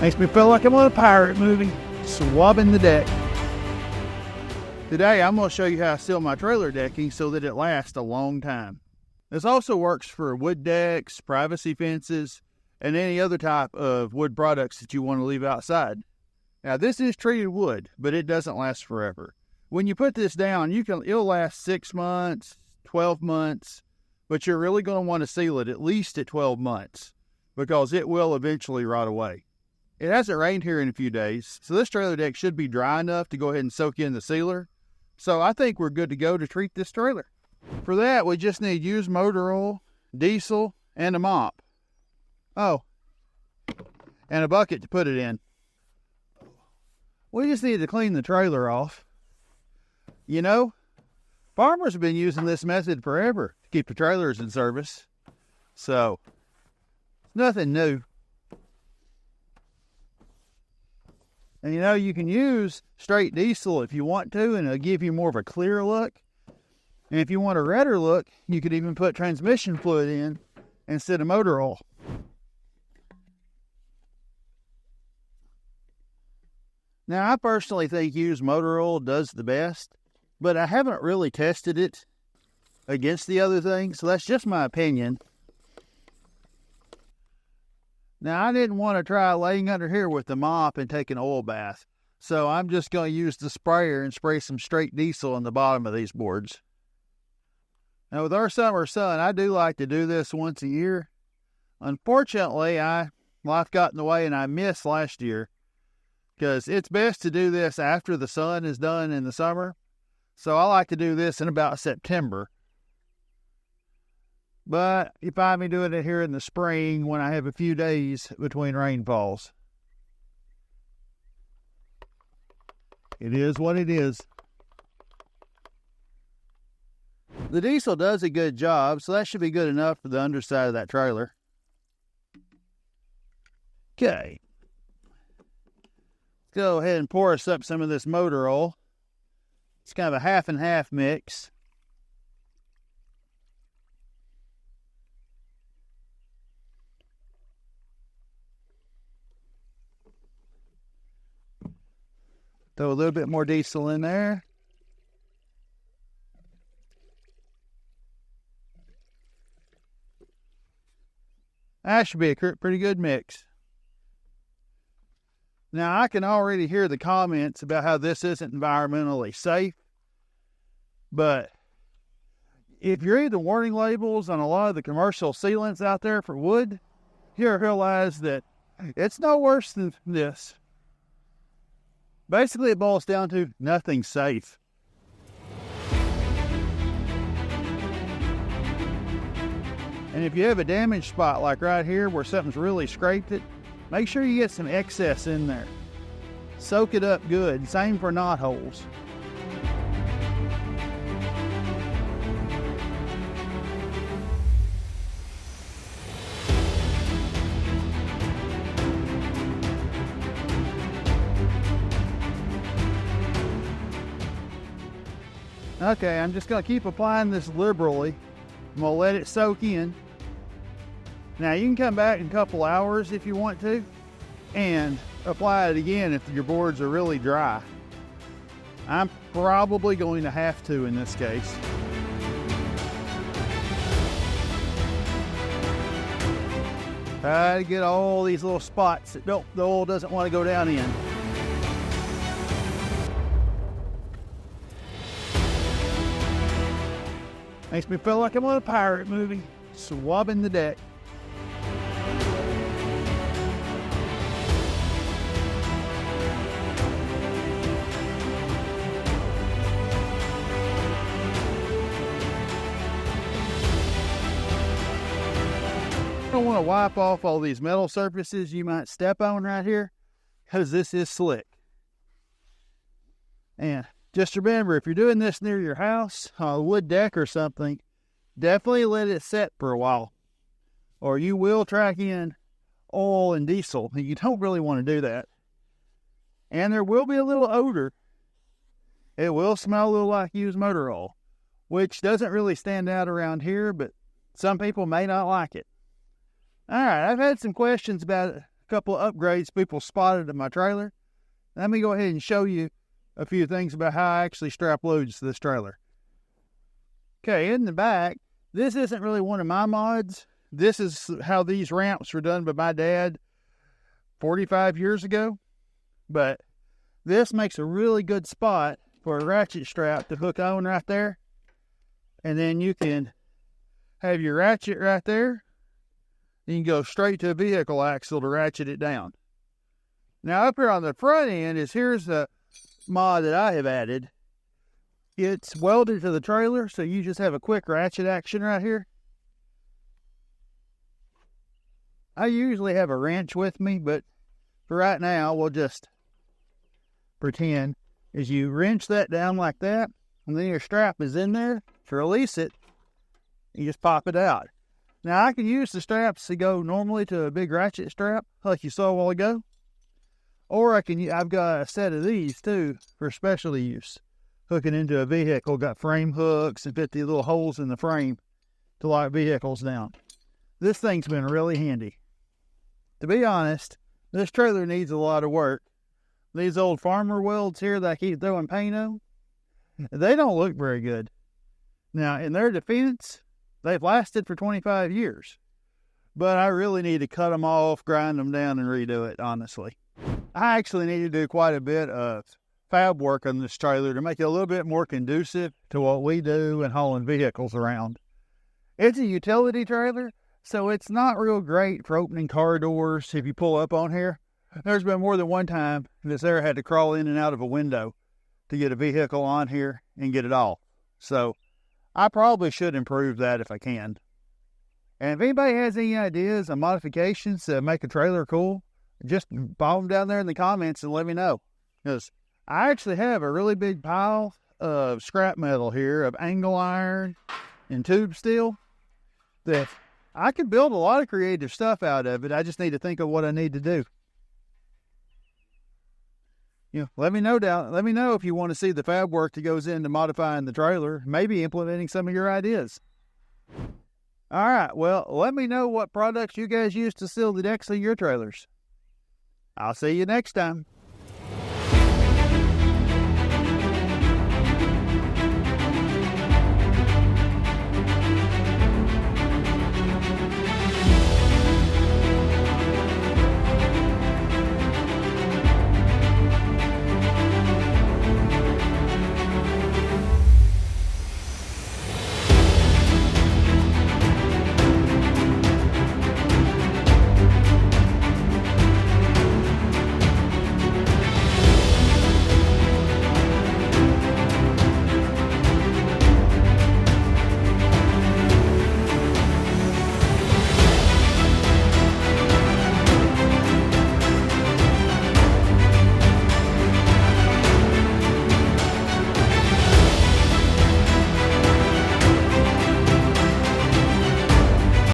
Makes me feel like I'm on a pirate movie, swabbing the deck. Today I'm going to show you how I seal my trailer decking so that it lasts a long time. This also works for wood decks, privacy fences, and any other type of wood products that you want to leave outside. Now this is treated wood, but it doesn't last forever. When you put this down, it'll last 6 months, 12 months, but you're really going to want to seal it at least at 12 months because it will eventually rot away. It hasn't rained here in a few days, so this trailer deck should be dry enough to go ahead and soak in the sealer. So I think we're good to go to treat this trailer. For that, we just need used motor oil, diesel, and a mop. Oh, and a bucket to put it in. We just need to clean the trailer off. You know, farmers have been using this method forever to keep the trailers in service. So, it's nothing new. And you know, you can use straight diesel if you want to, and it'll give you more of a clear look. And if you want a redder look, you could even put transmission fluid in instead of motor oil. Now, I personally think used motor oil does the best, but I haven't really tested it against the other things, so that's just my opinion. Now, I didn't want to try laying under here with the mop and take an oil bath, so I'm just going to use the sprayer and spray some straight diesel on the bottom of these boards. Now, with our summer sun, I do like to do this once a year. Unfortunately, life got in the way and I missed last year because it's best to do this after the sun is done in the summer. So I like to do this in about September. But you find me doing it here in the spring when I have a few days between rainfalls. It is what it is. The diesel does a good job, so that should be good enough for the underside of that trailer. Okay. Let's go ahead and pour us up some of this motor oil. It's kind of a half and half mix. Throw a little bit more diesel in there. That should be a pretty good mix. Now, I can already hear the comments about how this isn't environmentally safe. But if you read the warning labels on a lot of the commercial sealants out there for wood, you'll realize that it's no worse than this. Basically, it boils down to nothing's safe. And if you have a damaged spot like right here where something's really scraped it, make sure you get some excess in there. Soak it up good. Same for knot holes. Okay, I'm just going to keep applying this liberally. I'm going to let it soak in. Now, you can come back in a couple hours if you want to and apply it again if your boards are really dry. I'm probably going to have to in this case. Try to get all these little spots that the oil doesn't want to go down in. Makes me feel like I'm on a pirate movie, swabbing the deck. I don't want to wipe off all these metal surfaces you might step on right here because this is slick. And just remember, if you're doing this near your house, on a wood deck or something, definitely let it set for a while, or you will track in oil and diesel. You don't really want to do that. And there will be a little odor. It will smell a little like used motor oil, which doesn't really stand out around here, but some people may not like it. All right, I've had some questions about couple of upgrades people spotted in my trailer. Let me go ahead and show you a few things about how I actually strap loads to this trailer. Okay, in the back, this isn't really one of my mods. This is how these ramps were done by my dad 45 years ago. But this makes a really good spot for a ratchet strap to hook on right there. And then you can have your ratchet right there. You can go straight to a vehicle axle to ratchet it down. Now up here on the front end here's the mod that I have added. It's welded to the trailer, so you just have a quick ratchet action right here. I usually have a wrench with me, but for right now, we'll just pretend as you wrench that down like that, and then your strap is in there. To release it, you just pop it out. Now, I can use the straps to go normally to a big ratchet strap, like you saw a while ago. Or I've got a set of these too for specialty use. Hooking into a vehicle, got frame hooks and 50 little holes in the frame to lock vehicles down. This thing's been really handy. To be honest, this trailer needs a lot of work. These old farmer welds here that I keep throwing paint on, they don't look very good. Now, in their defense, they've lasted for 25 years. But I really need to cut them off, grind them down, and redo it, honestly. I actually need to do quite a bit of fab work on this trailer to make it a little bit more conducive to what we do in hauling vehicles around. It's a utility trailer, so it's not real great for opening car doors if you pull up on here. There's been more than one time this air had to crawl in and out of a window to get a vehicle on here and get it off. So I probably should improve that if I can. And if anybody has any ideas on modifications to make a trailer cool, just bomb them down there in the comments and let me know. Because I actually have a really big pile of scrap metal here, of angle iron and tube steel, that I could build a lot of creative stuff out of it. I just need to think of what I need to do. Let me know if you want to see the fab work that goes into modifying the trailer, maybe implementing some of your ideas. All right, well, let me know what products you guys use to seal the decks of your trailers. I'll see you next time.